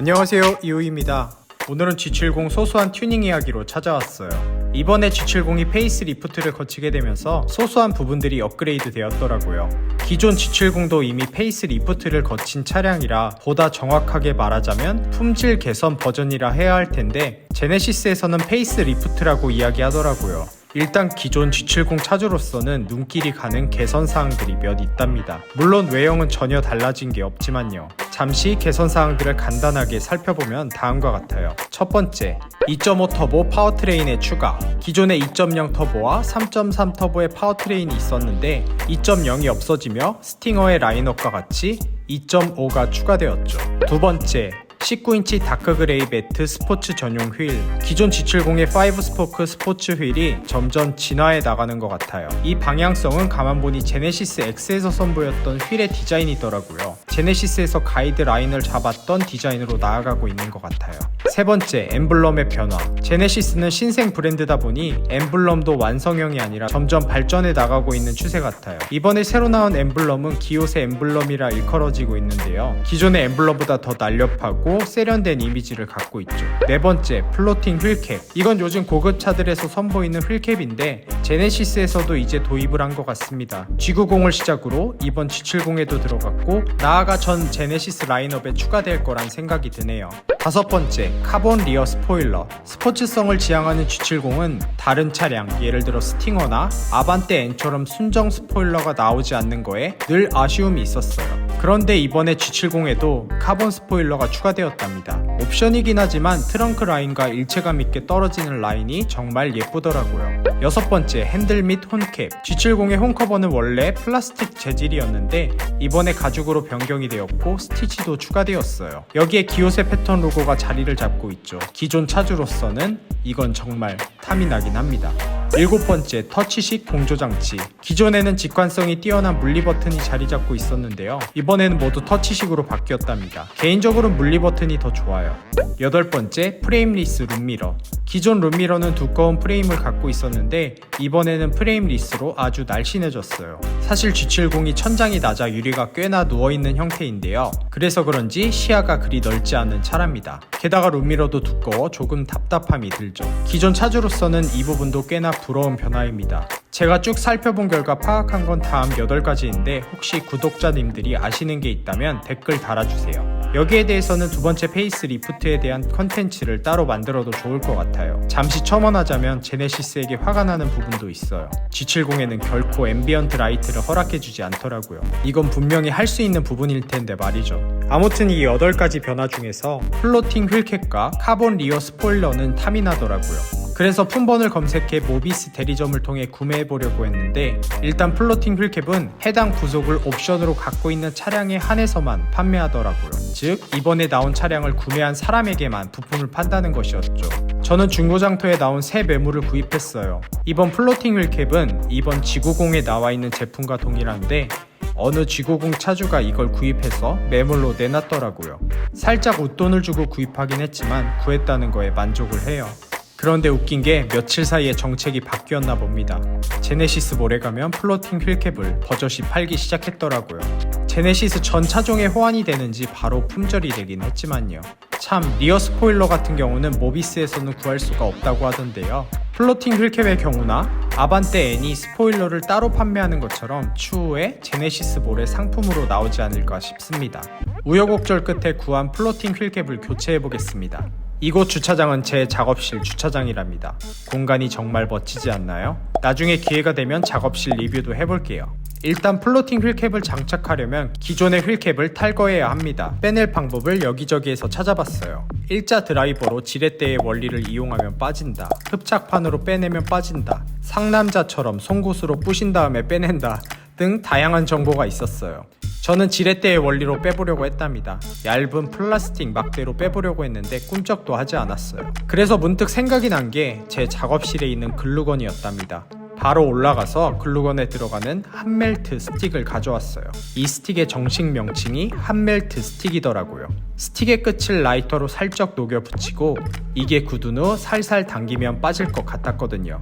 안녕하세요, 이우입니다. 오늘은 G70 소소한 튜닝 이야기로 찾아왔어요. 이번에 G70이 페이스 리프트를 거치게 되면서 소소한 부분들이 업그레이드 되었더라고요. 기존 G70도 이미 페이스 리프트를 거친 차량이라 보다 정확하게 말하자면 품질 개선 버전이라 해야 할 텐데 제네시스에서는 페이스 리프트라고 이야기하더라고요. 일단 기존 G70 차주로서는 눈길이 가는 개선사항들이 몇 있답니다. 물론 외형은 전혀 달라진 게 없지만요. 잠시 개선사항들을 간단하게 살펴보면 다음과 같아요. 첫 번째, 2.5 터보 파워트레인의 추가. 기존의 2.0 터보와 3.3 터보의 파워트레인이 있었는데 2.0이 없어지며 스팅어의 라인업과 같이 2.5가 추가되었죠. 두 번째, 19인치 다크그레이 매트 스포츠 전용 휠. 기존 G70의 5스포크 스포츠 휠이 점점 진화해 나가는 것 같아요. 이 방향성은 가만 보니 제네시스 X에서 선보였던 휠의 디자인이더라고요. 제네시스에서 가이드라인을 잡았던 디자인으로 나아가고 있는 것 같아요. 세 번째, 엠블럼의 변화. 제네시스는 신생 브랜드다 보니 엠블럼도 완성형이 아니라 점점 발전해 나가고 있는 추세 같아요. 이번에 새로 나온 엠블럼은 기옷의 엠블럼이라 일컬어지고 있는데요. 기존의 엠블럼보다 더 날렵하고 세련된 이미지를 갖고 있죠. 네 번째, 플로팅 휠캡. 이건 요즘 고급차들에서 선보이는 휠캡인데 제네시스에서도 이제 도입을 한 것 같습니다. G90을 시작으로 이번 G70에도 들어갔고 나아가 전 제네시스 라인업에 추가될 거란 생각이 드네요. 다섯 번째, 카본 리어 스포일러. 스포츠성을 지향하는 G70은 다른 차량, 예를 들어 스팅어나 아반떼 N처럼 순정 스포일러가 나오지 않는 거에 늘 아쉬움이 있었어요. 그런데 이번에 G70에도 카본 스포일러가 추가되었답니다. 옵션이긴 하지만 트렁크 라인과 일체감 있게 떨어지는 라인이 정말 예쁘더라고요. 여섯 번째, 핸들 및 홈캡. G70의 홈커버는 원래 플라스틱 재질이었는데 이번에 가죽으로 변경이 되었고 스티치도 추가되었어요. 여기에 기옷의 패턴 로고가 자리를 잡고 있죠. 기존 차주로서는 이건 정말 탐이 나긴 합니다. 일곱 번째, 터치식 공조장치. 기존에는 직관성이 뛰어난 물리 버튼이 자리 잡고 있었는데요. 이번에는 모두 터치식으로 바뀌었답니다. 개인적으로는 물리 버튼이 더 좋아요. 여덟 번째, 프레임리스 룸미러. 기존 룸미러는 두꺼운 프레임을 갖고 있었는데 이번에는 프레임리스로 아주 날씬해졌어요. 사실 G70이 천장이 낮아 유리가 꽤나 누워있는 형태인데요. 그래서 그런지 시야가 그리 넓지 않은 차랍니다. 게다가 룸미러도 두꺼워 조금 답답함이 들죠. 기존 차주로서는 이 부분도 꽤나 부러운 변화입니다. 제가 쭉 살펴본 결과 파악한 건 다음 8가지인데 혹시 구독자님들이 아시는 게 있다면 댓글 달아주세요. 여기에 대해서는 두 번째 페이스 리프트에 대한 컨텐츠를 따로 만들어도 좋을 것 같아요. 잠시 첨언하자면 제네시스에게 화가 나는 부분도 있어요. G70에는 결코 앰비언트 라이트를 허락해주지 않더라고요. 이건 분명히 할 수 있는 부분일 텐데 말이죠. 아무튼 이 8가지 변화 중에서 플로팅 휠캡과 카본 리어 스포일러는 탐이 나더라고요. 그래서 품번을 검색해 모비스 대리점을 통해 구매해보려고 했는데 일단 플로팅 휠캡은 해당 부속을 옵션으로 갖고 있는 차량에 한해서만 판매하더라고요. 즉 이번에 나온 차량을 구매한 사람에게만 부품을 판다는 것이었죠. 저는 중고장터에 나온 새 매물을 구입했어요. 이번 플로팅 휠캡은 이번 G90에 나와있는 제품과 동일한데 어느 G90 차주가 이걸 구입해서 매물로 내놨더라고요. 살짝 웃돈을 주고 구입하긴 했지만 구했다는 거에 만족을 해요. 그런데 웃긴 게 며칠 사이에 정책이 바뀌었나 봅니다. 제네시스 몰에 가면 플로팅 휠캡을 버젓이 팔기 시작했더라고요. 제네시스 전 차종에 호환이 되는지 바로 품절이 되긴 했지만요. 참, 리어 스포일러 같은 경우는 모비스에서는 구할 수가 없다고 하던데요. 플로팅 휠캡의 경우나 아반떼 N이 스포일러를 따로 판매하는 것처럼 추후에 제네시스 몰에 상품으로 나오지 않을까 싶습니다. 우여곡절 끝에 구한 플로팅 휠캡을 교체해보겠습니다. 이곳 주차장은 제 작업실 주차장이랍니다. 공간이 정말 멋지지 않나요? 나중에 기회가 되면 작업실 리뷰도 해볼게요. 일단 플로팅 휠캡을 장착하려면 기존의 휠캡을 탈거해야 합니다. 빼낼 방법을 여기저기에서 찾아봤어요. 일자 드라이버로 지렛대의 원리를 이용하면 빠진다. 흡착판으로 빼내면 빠진다. 상남자처럼 송곳으로 부신 다음에 빼낸다 등 다양한 정보가 있었어요. 저는 지렛대의 원리로 빼보려고 했답니다. 얇은 플라스틱 막대로 빼보려고 했는데 꿈쩍도 하지 않았어요. 그래서 문득 생각이 난 게 제 작업실에 있는 글루건이었답니다. 바로 올라가서 글루건에 들어가는 한멜트 스틱을 가져왔어요. 이 스틱의 정식 명칭이 한멜트 스틱이더라고요. 스틱의 끝을 라이터로 살짝 녹여 붙이고 이게 굳은 후 살살 당기면 빠질 것 같았거든요.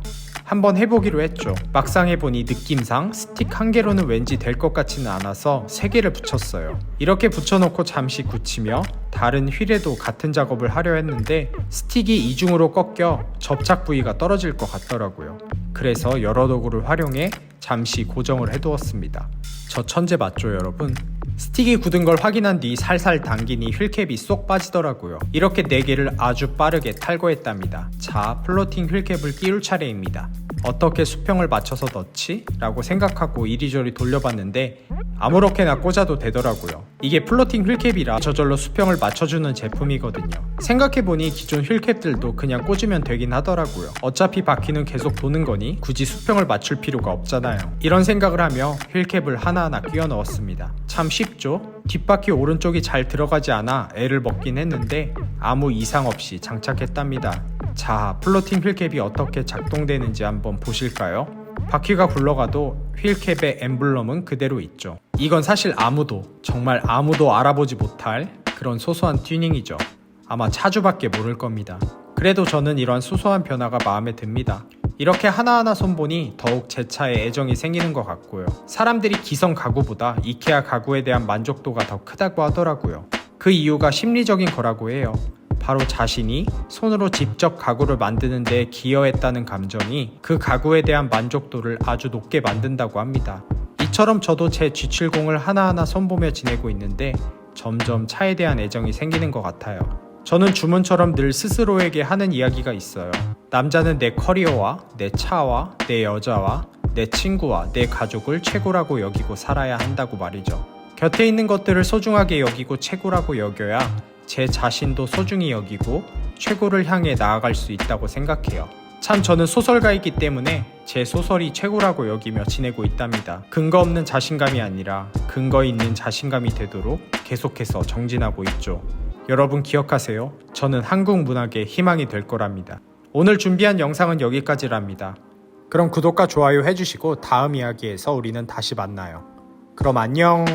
한번 해보기로 했죠. 막상 해보니 느낌상 스틱 한 개로는 왠지 될 것 같지는 않아서 3개를 붙였어요. 이렇게 붙여놓고 잠시 굳히며 다른 휠에도 같은 작업을 하려 했는데 스틱이 이중으로 꺾여 접착 부위가 떨어질 것 같더라고요. 그래서 여러 도구를 활용해 잠시 고정을 해두었습니다. 저 천재 맞죠 여러분? 스틱이 굳은 걸 확인한 뒤 살살 당기니 휠캡이 쏙 빠지더라고요. 이렇게 4개를 아주 빠르게 탈거했답니다. 자, 플로팅 휠캡을 끼울 차례입니다. 어떻게 수평을 맞춰서 넣지? 라고 생각하고 이리저리 돌려봤는데 아무렇게나 꽂아도 되더라고요. 이게 플로팅 휠캡이라 저절로 수평을 맞춰주는 제품이거든요. 생각해보니 기존 휠캡들도 그냥 꽂으면 되긴 하더라고요. 어차피 바퀴는 계속 도는 거니 굳이 수평을 맞출 필요가 없잖아요. 이런 생각을 하며 휠캡을 하나하나 끼워 넣었습니다. 참 쉽죠? 뒷바퀴 오른쪽이 잘 들어가지 않아 애를 먹긴 했는데 아무 이상 없이 장착했답니다. 자, 플로팅 휠캡이 어떻게 작동되는지 한번 보실까요? 바퀴가 굴러가도 휠캡의 엠블럼은 그대로 있죠. 이건 사실 정말 아무도 알아보지 못할 그런 소소한 튜닝이죠. 아마 차주밖에 모를 겁니다. 그래도 저는 이런 소소한 변화가 마음에 듭니다. 이렇게 하나하나 손보니 더욱 제 차에 애정이 생기는 것 같고요. 사람들이 기성 가구보다 이케아 가구에 대한 만족도가 더 크다고 하더라고요. 그 이유가 심리적인 거라고 해요. 바로 자신이 손으로 직접 가구를 만드는 데 기여했다는 감정이 그 가구에 대한 만족도를 아주 높게 만든다고 합니다. 이처럼 저도 제 G70을 하나하나 손보며 지내고 있는데 점점 차에 대한 애정이 생기는 것 같아요. 저는 주문처럼 늘 스스로에게 하는 이야기가 있어요. 남자는 내 커리어와 내 차와 내 여자와 내 친구와 내 가족을 최고라고 여기고 살아야 한다고 말이죠. 곁에 있는 것들을 소중하게 여기고 최고라고 여겨야 제 자신도 소중히 여기고 최고를 향해 나아갈 수 있다고 생각해요. 참 저는 소설가이기 때문에 제 소설이 최고라고 여기며 지내고 있답니다. 근거 없는 자신감이 아니라 근거 있는 자신감이 되도록 계속해서 정진하고 있죠. 여러분 기억하세요. 저는 한국 문학의 희망이 될 거랍니다. 오늘 준비한 영상은 여기까지랍니다. 그럼 구독과 좋아요 해주시고 다음 이야기에서 우리는 다시 만나요. 그럼 안녕.